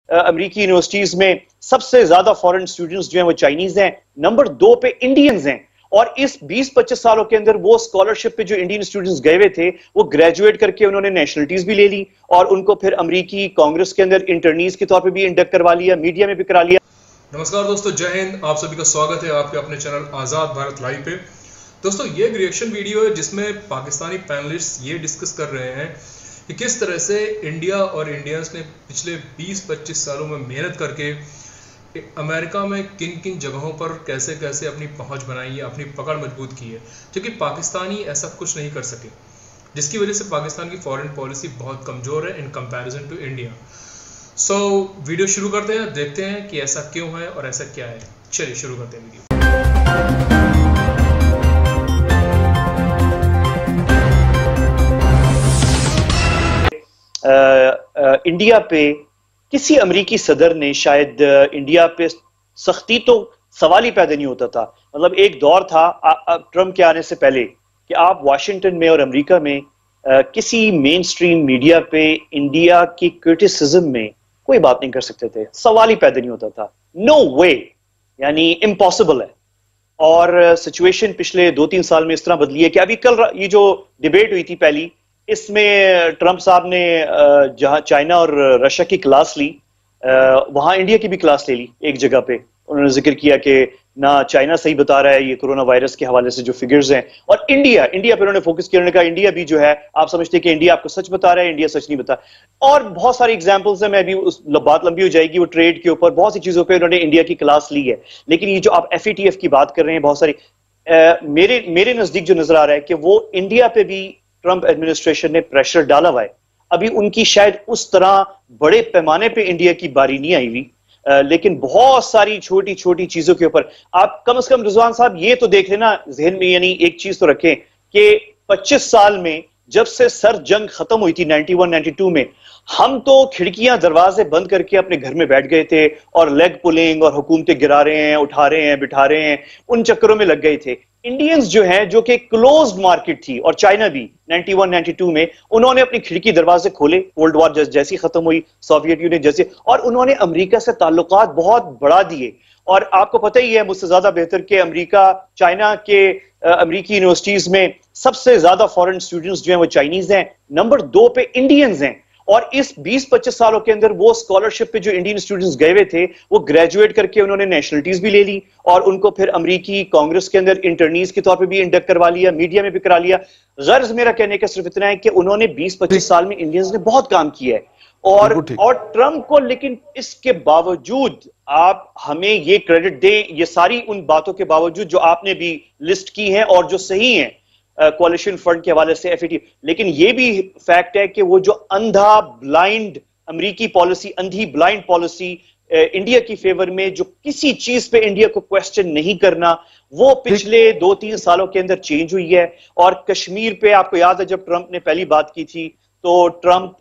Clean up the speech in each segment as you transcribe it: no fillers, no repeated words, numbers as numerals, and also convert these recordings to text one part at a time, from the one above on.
अमरीकी यूनिवर्सिटीज में सबसे ज्यादा फॉरेन स्टूडेंट्स जो हैं वो चाइनीज हैं, नंबर 2 पे इंडियंस हैं। और इस 20-25 सालों के अंदर वो स्कॉलरशिप पे जो इंडियन स्टूडेंट्स गए हुए थे वो ग्रेजुएट करके उन्होंने नेशनलिटीज भी ले ली और उनको फिर अमरीकी कांग्रेस के अंदर इंटर्नीज के तौर पे भी इंडक्ट करवा लिया, मीडिया में भी करा लिया। नमस्कार दोस्तों, जय हिंद। आप सभी का स्वागत है आपके अपने चैनल आज़ाद भारत लाइव पे। दोस्तों, ये एक रिएक्शन वीडियो है जिसमें पाकिस्तानी पैनलिस्ट ये डिस्कस कर रहे हैं कि किस तरह से इंडिया और इंडियंस ने पिछले 20-25 सालों में मेहनत करके अमेरिका में किन किन जगहों पर कैसे कैसे अपनी पहुंच बनाई है, अपनी पकड़ मजबूत की है, क्योंकि पाकिस्तानी ऐसा कुछ नहीं कर सके, जिसकी वजह से पाकिस्तान की फॉरेन पॉलिसी बहुत कमज़ोर है in comparison to India. So video शुरू करते हैं, देखते हैं कि ऐसा क्यों है और ऐसा क्या है। चलिए शुरू करते हैं वीडियो। इंडिया पे किसी अमरीकी सदर ने शायद इंडिया पे सख्ती तो सवाल ही पैदा नहीं होता था। मतलब एक दौर था ट्रम्प के आने से पहले कि आप वाशिंगटन में और अमेरिका में किसी मेन स्ट्रीम मीडिया पे इंडिया की क्रिटिसिज्म में कोई बात नहीं कर सकते थे, सवाल ही पैदा नहीं होता था। नो वे, यानी इम्पॉसिबल है। और सिचुएशन पिछले 2-3 साल में इस तरह बदली है कि अभी कल ये जो डिबेट हुई थी पहली, इसमें ट्रंप साहब ने जहां चाइना और रशिया की क्लास ली, वहां इंडिया की भी क्लास ले ली। एक जगह पे उन्होंने जिक्र किया कि ना चाइना सही बता रहा है ये कोरोना वायरस के हवाले से जो फिगर्स हैं, और इंडिया पे उन्होंने फोकस किया। उन्होंने कहा इंडिया भी जो है, आप समझते हैं कि इंडिया आपको सच बता रहा है, इंडिया सच नहीं बता। और बहुत सारी एग्जांपल्स हैं, मैं भी बात लंबी हो जाएगी, वो ट्रेड के ऊपर बहुत सी चीजों पे उन्होंने इंडिया की क्लास ली है। लेकिन ये जो आप FATF की बात कर रहे हैं, बहुत सारी मेरे नजदीक जो नजर आ रहा है कि वो इंडिया पे भी ट्रंप एडमिनिस्ट्रेशन ने प्रेशर डाला हुआ है। अभी उनकी शायद उस तरह बड़े पैमाने पे इंडिया की बारी नहीं आई हुई, लेकिन बहुत सारी छोटी छोटी चीजों के ऊपर आप कम से कम रिजवान साहब ये तो देख लेना जहन में, यानी एक चीज तो रखें कि 25 साल में जब से सर्द जंग खत्म हुई थी 91-92 में, हम तो खिड़कियां दरवाजे बंद करके अपने घर में बैठ गए थे और लेग पुलिंग और हुकूमतें गिरा रहे हैं, उठा रहे हैं, बिठा रहे हैं, उन चक्करों में लग गए थे। इंडियंस जो हैं, जो कि क्लोज्ड मार्केट थी, और चाइना भी 91-92 में उन्होंने अपनी खिड़की दरवाजे खोले, कोल्ड वॉर जैसी खत्म हुई, सोवियत यूनियन जैसे, और उन्होंने अमेरिका से ताल्लुकात बहुत बढ़ा दिए। और आपको पता ही है मुझसे ज्यादा बेहतर कि अमेरिका चाइना के अमेरिकी यूनिवर्सिटीज में सबसे ज्यादा फॉरेन स्टूडेंट्स जो हैं वो चाइनीज हैं, नंबर 2 पे इंडियंस हैं। और इस 20-25 सालों के अंदर वो स्कॉलरशिप पे जो इंडियन स्टूडेंट्स गए हुए थे वो ग्रेजुएट करके उन्होंने नेशनलिटीज भी ले ली और उनको फिर अमरीकी कांग्रेस के अंदर इंटर्नीज के तौर पे भी इंडक्ट करवा लिया, मीडिया में भी करा लिया। गर्ज मेरा कहने का सिर्फ इतना है कि उन्होंने 20-25 साल में इंडियंस ने बहुत काम किया है और ट्रंप को, लेकिन इसके बावजूद आप हमें ये क्रेडिट दें, ये सारी उन बातों के बावजूद जो आपने भी लिस्ट की हैं और जो सही हैं कोalition फंड के हवाले से FATF, लेकिन ये भी फैक्ट है कि वो जो अंधा ब्लाइंड अमेरिकी पॉलिसी, अंधी ब्लाइंड पॉलिसी इंडिया की फेवर में, जो किसी चीज पे इंडिया को क्वेश्चन नहीं करना, वो पिछले 2-3 सालों के अंदर चेंज हुई है। और कश्मीर पे आपको याद है जब ट्रंप ने पहली बात की थी तो ट्रंप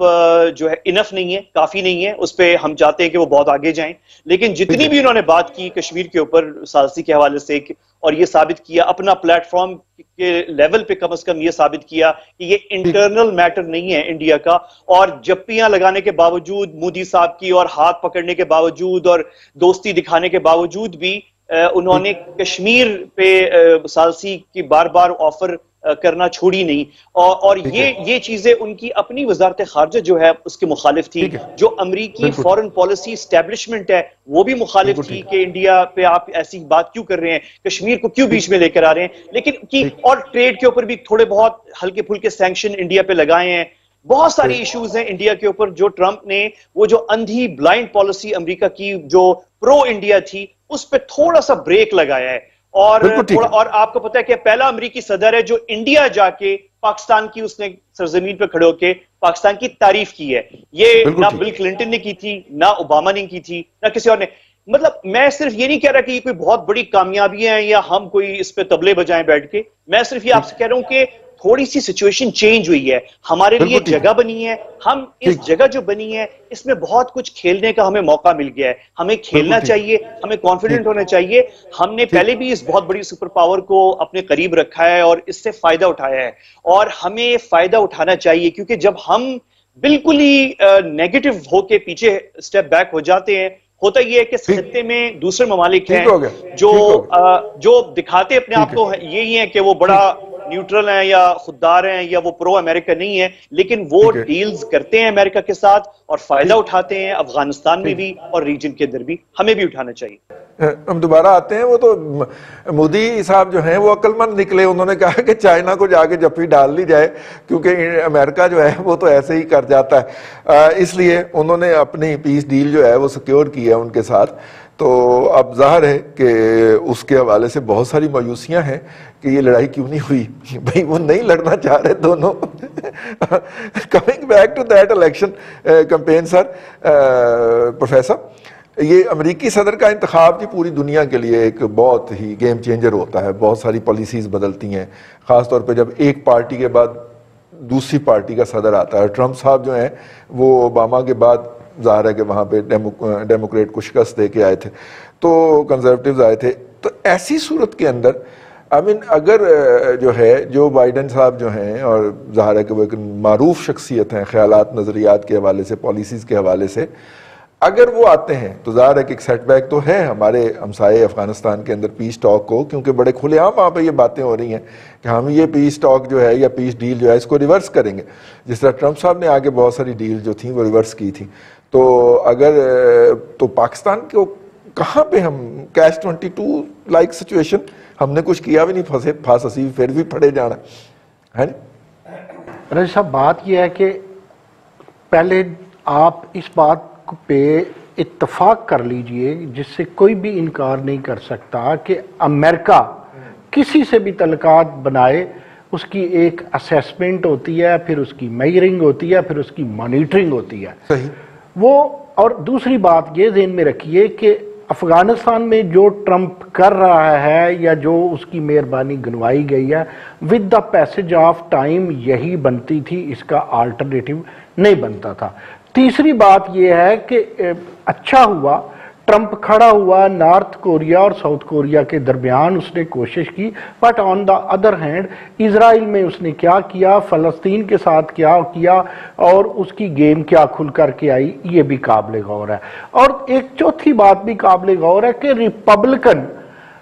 जो है इनफ नहीं है, काफी नहीं है, उस पे हम चाहते हैं कि वो बहुत आगे जाएं। लेकिन जितनी भी उन्होंने बात की कश्मीर के ऊपर सालसी के हवाले से, और ये साबित किया अपना प्लेटफॉर्म के लेवल पे, कम से कम ये साबित किया कि ये इंटरनल मैटर नहीं है इंडिया का। और जप्पियां लगाने के बावजूद मोदी साहब की, और हाथ पकड़ने के बावजूद, और दोस्ती दिखाने के बावजूद भी उन्होंने कश्मीर पे सालसी की बार बार ऑफर करना छोड़ी नहीं। और ये चीजें उनकी अपनी वजारत खारजा जो है उसके मुखालिफ थी। जो अमरीकी फॉरेन पॉलिसी एस्टेब्लिशमेंट है वो भी मुखालिफ थी कि इंडिया पे आप ऐसी बात क्यों कर रहे हैं, कश्मीर को क्यों बीच में लेकर आ रहे हैं। लेकिन और ट्रेड के ऊपर भी थोड़े बहुत हल्के फुल्के सैंक्शन इंडिया पे लगाए हैं। बहुत सारी इश्यूज हैं इंडिया के ऊपर जो ट्रंप ने, वो जो अंधी ब्लाइंड पॉलिसी अमेरिका की जो प्रो इंडिया थी, उस पर थोड़ा सा ब्रेक लगाया है। और आपको पता है कि पहला अमेरिकी सदर है जो इंडिया जाके पाकिस्तान की, उसने सरजमीन पे खड़े होके पाकिस्तान की तारीफ की है। ये ना बिल क्लिंटन ने की थी, ना ओबामा ने की थी, ना किसी और ने। मतलब मैं सिर्फ ये नहीं कह रहा कि ये कोई बहुत बड़ी कामयाबियां हैं या हम कोई इस पे तबले बजाएं बैठ के। मैं सिर्फ ये आपसे कह रहा हूं कि थोड़ी सी सिचुएशन चेंज हुई है, हमारे लिए जगह बनी है, हम इस जगह जो बनी है इसमें बहुत कुछ खेलने का हमें मौका मिल गया है। हमें खेलना चाहिए, हमें कॉन्फिडेंट होना चाहिए। हमने पहले भी इस बहुत बड़ी सुपर पावर को अपने करीब रखा है और इससे फायदा उठाया है, और हमें फायदा उठाना चाहिए, क्योंकि जब हम بالکل ہی نیگیٹو ہو کے پیچھے سٹیپ بیک ہو جاتے ہیں. ہوتا یہ ہے کہ خطے میں دوسرے ممالک ہیں جو دکھاتے اپنے آپ کو یہی ہیں کہ وہ بڑا نیوٹرل ہیں یا خوددار ہیں یا وہ پرو امریکہ نہیں ہے, لیکن وہ ڈیلز کرتے ہیں امریکہ کے ساتھ اور فائدہ اٹھاتے ہیں افغانستان میں بھی اور ریجن کے اندر بھی. ہمیں بھی اٹھانا چاہیے. ہم دوبارہ آتے ہیں. وہ تو مودی صاحب جو ہیں وہ عقل مند نکلے. انہوں نے کہا کہ چائنا کو جا کے جپی ڈال لی جائے کیونکہ امریکہ جو ہے وہ تو ایسے ہی کر جاتا ہے, اس لیے انہوں نے اپنی پیس ڈیل جو ہے وہ سیکیور کی ہے ان کے ساتھ. تو اب ظاہر ہے کہ اس کے حوالے سے بہت ساری مایوسیاں ہیں کہ یہ لڑائی کیوں نہیں ہوئی. بھائی وہ نہیں لڑنا چاہ رہے دونوں. Coming back to that election campaign sir, professor, یہ امریکی صدر کا انتخاب کی پوری دنیا کے لیے ایک بہت ہی گیم چینجر ہوتا ہے. بہت ساری پالیسیز بدلتی ہیں, خاص طور پہ جب ایک پارٹی کے بعد دوسری پارٹی کا صدر آتا ہے. ٹرمپ صاحب جو ہیں وہ اوباما کے بعد ظاہر ہے کہ وہاں پہ ڈیموکریٹ کو شکست دے کے آئے تھے, تو کنزرویٹیوز آئے تھے. تو ایسی صورت کے اندر اگر جو ہے جو بائیڈن صاحب جو ہیں, اور ظاہر ہے کہ وہ ایک معروف شخصیت ہیں خیالات نظریات کے حوالے سے, پالیسیز کے حوالے سے, اگر وہ آتے ہیں تو ظاہر ہے کہ ایک سیٹ بیک تو ہے ہمارے ہمسائے افغانستان کے اندر پیس ٹاک کو, کیونکہ بڑے کھلے عام وہاں پہ یہ باتیں ہو رہی ہیں کہ ہم یہ پیس ٹاک جو ہے یا پیس ڈیل جو ہے اس کو ریورس کریں گے, جس طرح ٹرمپ صاحب نے آگے بہت ساری ڈیل جو تھیں وہ ریورس کی تھیں. تو اگر تو پاکستان کو کہاں پہ ہم کیش 22 لائک سچویشن, ہم نے کچھ کیا بھی نہیں, پھانس ہسی پھر بھی پڑے جانا ہے. رجی صاحب بات یہ ہے کہ پہلے آپ اس بات پہ اتفاق کر لیجئے جس سے کوئی بھی انکار نہیں کر سکتا کہ امریکہ کسی سے بھی تعلقات بنائے اس کی ایک اسیسمنٹ ہوتی ہے, پھر اس کی میئرنگ ہوتی ہے, پھر اس کی مانیٹرنگ ہوتی ہے. صحیح. وہ اور دوسری بات یہ ذہن میں رکھیے کہ افغانستان میں جو ٹرمپ کر رہا ہے یا جو اس کی مہربانی گنوائی گئی ہے, with the passage of time یہی بنتی تھی, اس کا آلٹرنیٹیو نہیں بنتا تھا. تیسری بات یہ ہے کہ اچھا ہوا ٹرمپ کھڑا ہوا نارتھ کوریا اور ساؤتھ کوریا کے درمیان, اس نے کوشش کی, but on the other hand Israel میں اس نے کیا کیا, فلسطین کے ساتھ کیا کیا, اور اس کی گیم کیا کھل کر کے آئی, یہ بھی قابل غور ہے. اور ایک چوتھی بات بھی قابل غور ہے کہ ریپبلکن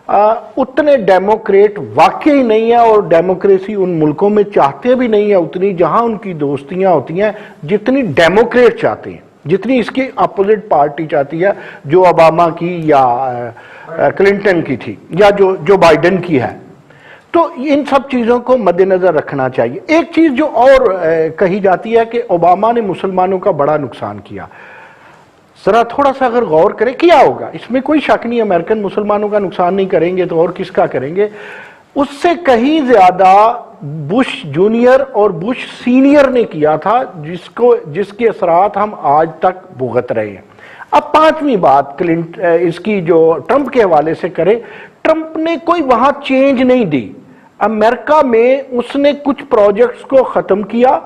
اتنے ڈیموکریٹ واقعی نہیں ہے, اور ڈیموکریسی ان ملکوں میں چاہتے بھی نہیں ہے اتنی جہاں ان کی دوستیاں ہوتی ہیں جتنی ڈیموکریٹ چاہتے ہیں, جتنی اس کی اپوزٹ پارٹی چاہتی ہے, جو اوباما کی یا کلنٹن کی تھی یا جو بائیڈن کی ہے. تو ان سب چیزوں کو مد نظر رکھنا چاہیے. ایک چیز جو اور کہی جاتی ہے کہ اوباما نے مسلمانوں کا بڑا نقصان کیا, ذرا تھوڑا سا اگر غور کریں کیا ہوگا, اس میں کوئی شک نہیں, امریکن مسلمانوں کا نقصان نہیں کریں گے تو اور کس کا کریں گے. اس سے کہیں زیادہ بش جونیئر اور بش سینئر نے کیا تھا, جس کے اثرات ہم آج تک بھگت رہے ہیں. اب پانچویں بات اس کی جو ٹرمپ کے حوالے سے کرے, ٹرمپ نے کوئی وہاں چینج نہیں دی. امریکہ میں اس نے کچھ پروجیکٹس کو ختم کیا,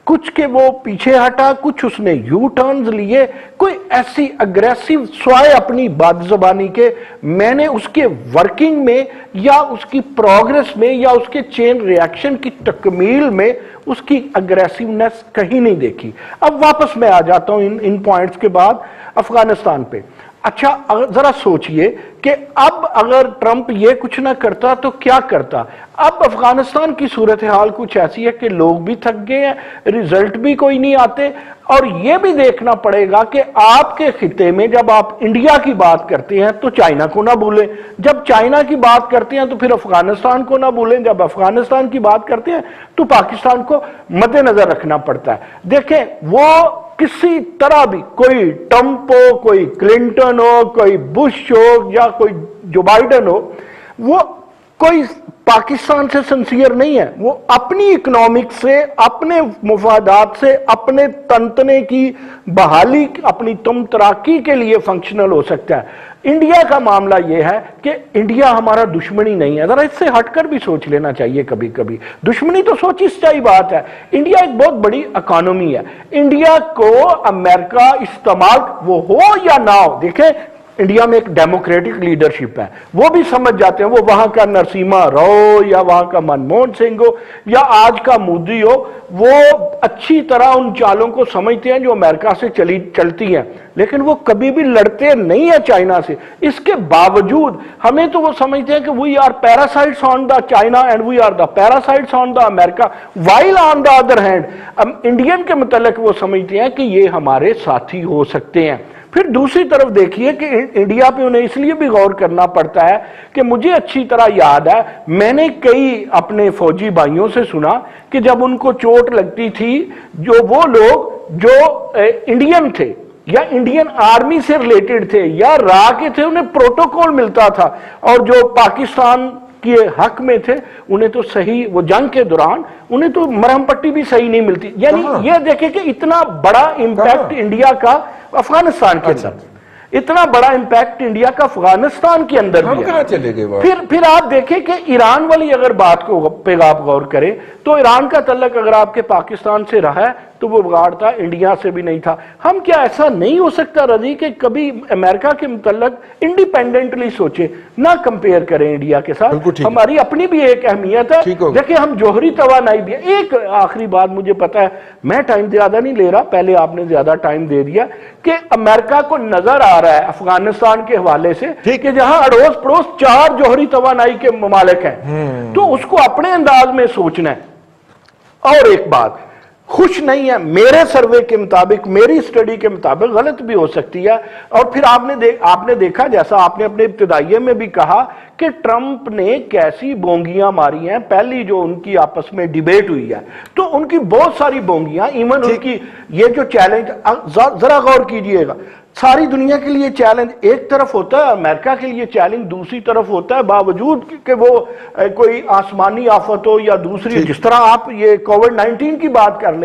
کچھ کے وہ پیچھے ہٹا, کچھ اس نے یو ٹرنز لیے. کوئی ایسی اگریسیو سوائے اپنی بد زبانی کے میں نے اس کے ورکنگ میں یا اس کی پروگریس میں یا اس کے چین ریاکشن کی تکمیل میں اس کی اگریسیونیس کہیں نہیں دیکھی. اب واپس میں آ جاتا ہوں ان پوائنٹس کے بعد افغانستان پہ. اچھا ذرا سوچئے کہ اب اگر ٹرمپ یہ کچھ نہ کرتا تو کیا کرتا. اب افغانستان کی صورتحال کچھ ایسی ہے کہ لوگ بھی تھک گئے ہیں, ریزلٹ بھی کوئی نہیں آتے, اور یہ بھی دیکھنا پڑے گا کہ آپ کے خطے میں جب آپ انڈیا کی بات کرتے ہیں تو چائنا کو نہ بھولیں, جب چائنا کی بات کرتے ہیں تو پھر افغانستان کو نہ بھولیں, جب افغانستان کی بات کرتے ہیں تو پاکستان کو مد نظر رکھنا پڑتا ہے. دیکھیں وہ کسی طرح بھی کوئی ٹرمپ ہو, کوئی کلنٹن ہو, کوئی بش ہو یا کوئی جو بائیڈن ہو, وہ کوئی پاکستان سے سنسیئر نہیں ہے. وہ اپنی اکنامک سے, اپنے مفادات سے, اپنے تنتنے کی بحالی, اپنی ترقی کے لیے فنکشنل ہو سکتا ہے. انڈیا کا معاملہ یہ ہے کہ انڈیا ہمارا دشمنی نہیں ہے. ذرا اس سے ہٹ کر بھی سوچ لینا چاہیے کبھی کبھی. دشمنی تو سوچی سچائی بات ہے, انڈیا ایک بہت بڑی اکانومی ہے. انڈیا کو امریکہ استعمال وہ ہو یا نہ ہو, دیکھیں इंडिया में एक डेमोक्रेटिक लीडरशिप है, वो भी समझ जाते हैं, वो वहां का नरसिम्हा राव या वहां का मनमोहन सिंह हो या आज का मोदी हो, वो अच्छी तरह उन चालों को समझते हैं जो अमेरिका से चलती हैं, लेकिन वो कभी भी लड़ते नहीं है चाइना से। इसके बावजूद हमें तो वो समझते हैं कि we are parasites on the China and we are the parasites on the America, while on the other hand Indian के मतलब वो समझते हैं कि ये हमारे साथी हो सकते हैं। फिर दूसरी तरफ देखिए कि इंडिया पे उन्हें इसलिए भी गौर करना पड़ता है कि मुझे अच्छी तरह याद है, मैंने कई अपने फौजी भाइयों से सुना कि जब उनको चोट लगती थी, जो वो लोग जो इंडियन थे या इंडियन आर्मी से रिलेटेड थे या रा के थे, उन्हें प्रोटोकॉल मिलता था, और जो पाकिस्तान के हक में थे उन्हें तो सही, वो जंग के दौरान उन्हें तो मरहम पट्टी भी सही नहीं मिलती। यानी ये देखें कि इतना बड़ा इंपैक्ट इंडिया का अफगानिस्तान के अंदर, इतना बड़ा इंपैक्ट इंडिया का अफगानिस्तान के अंदर भी है। चले गए फिर आप देखें कि ईरान वाली अगर बात को पे आप गौर करें तो ईरान का तल्लक अगर आपके पाकिस्तान से रहा है तो वो बिगाड़ता इंडिया से भी नहीं था। हम क्या ऐसा नहीं हो सकता रजी कि कभी अमेरिका के मुतल्लक इंडिपेंडेंटली सोचे, ना कंपेयर करें इंडिया के साथ, हमारी अपनी भी एक अहमियत है। देखिए हम जोहरी तवानाई भी। एक आखिरी बात, मुझे पता है मैं टाइम ज्यादा नहीं ले रहा, पहले आपने ज्यादा टाइम दे दिया, कि अमेरिका को नजर आ रहा है अफगानिस्तान के हवाले से कि जहां अड़ोस पड़ोस 4 जोहरी तवानाई के ममालिक हैं, तो उसको अपने अंदाज में सोचना है। और एक बात, खुश नहीं है मेरे सर्वे के मुताबिक, मेरी स्टडी के मुताबिक, गलत भी हो सकती है। और फिर आपने देखा, जैसा आपने अपने इब्तिदाइये में भी कहा, कि ट्रंप ने कैसी बोंगियां मारी हैं। पहली जो उनकी आपस में डिबेट हुई है तो उनकी बहुत सारी बोंगियां, इवन उनकी ये जो चैलेंज, जरा गौर कीजिएगा, सारी दुनिया के लिए चैलेंज एक तरफ होता है, अमेरिका के लिए चैलेंज दूसरी तरफ होता है, बावजूद कि वो कोई आसमानी आफत हो या दूसरी, जिस तरह आप ये कोविड-19 की बात कर लें।